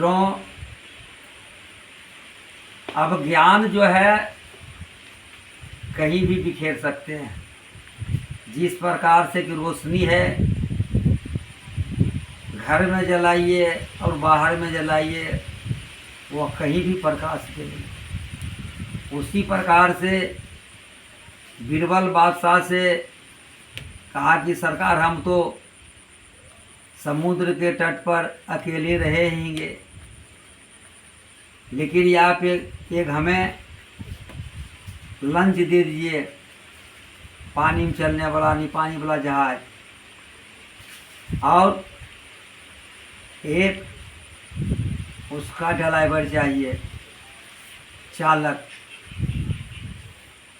मित्रों, अब ज्ञान जो है कहीं भी बिखेर सकते हैं। जिस प्रकार से कि रोशनी है, घर में जलाइए और बाहर में जलाइए, वह कहीं भी प्रकाश देगी। उसी प्रकार से बीरबल बादशाह से कहा कि सरकार, हम तो समुद्र के तट पर अकेले रहे रहेंगे, लेकिन आप एक हमें लंच दे दीजिए, पानी में चलने वाला, नहीं पानी वाला जहाज, और एक उसका ड्राइवर चाहिए, चालक।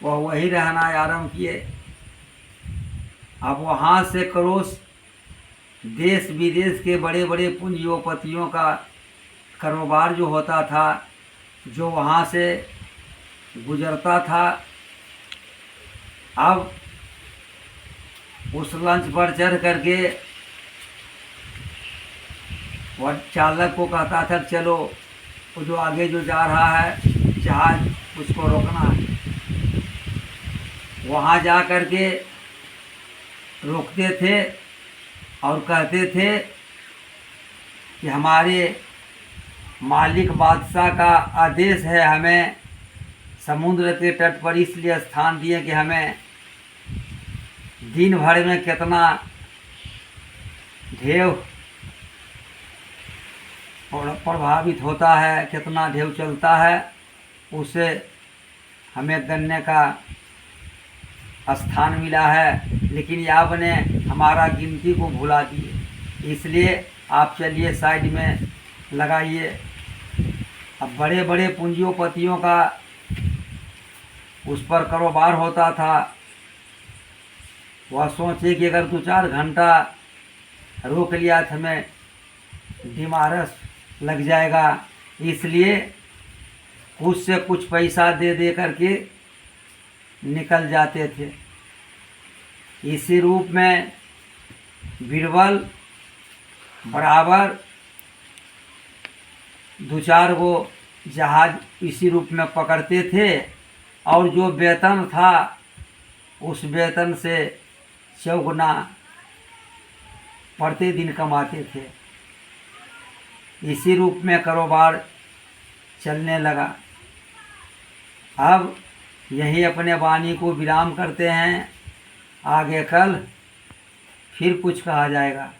वह वही रहना आरंभ किए। अब वहाँ से क्रोस देश विदेश के बड़े बड़े पूंजीपतियों का कारोबार जो होता था, जो वहाँ से गुजरता था, अब उस लंच पर चढ़ करके वह चालक को कहता था, चलो वो जो आगे जो जा रहा है जहाज, उसको रोकना है। वहाँ जा करके रोकते थे और कहते थे कि हमारे मालिक बादशाह का आदेश है, हमें समुद्र के तट पर इसलिए स्थान दिए कि हमें दिन भर में कितना ढेव प्रभावित होता है, कितना ढेव चलता है, उसे हमें गन्ने का स्थान मिला है, लेकिन आपने हमारा गिनती को भुला दिए, इसलिए आप चलिए साइड में लगाइए। अब बड़े बड़े पूंजीपतियों का उस पर कारोबार होता था। वह सोचे कि अगर 2-4 घंटा रोक लिया तो हमें बीमारस लग जाएगा, इसलिए कुछ से कुछ पैसा दे दे करके निकल जाते थे। इसी रूप में बीरबल बराबर 2-4 गो जहाज इसी रूप में पकड़ते थे, और जो वेतन था उस वेतन से चौगुना प्रतिदिन कमाते थे। इसी रूप में कारोबार चलने लगा। अब यही अपने वाणी को विराम करते हैं। आगे कल फिर कुछ कहा जाएगा।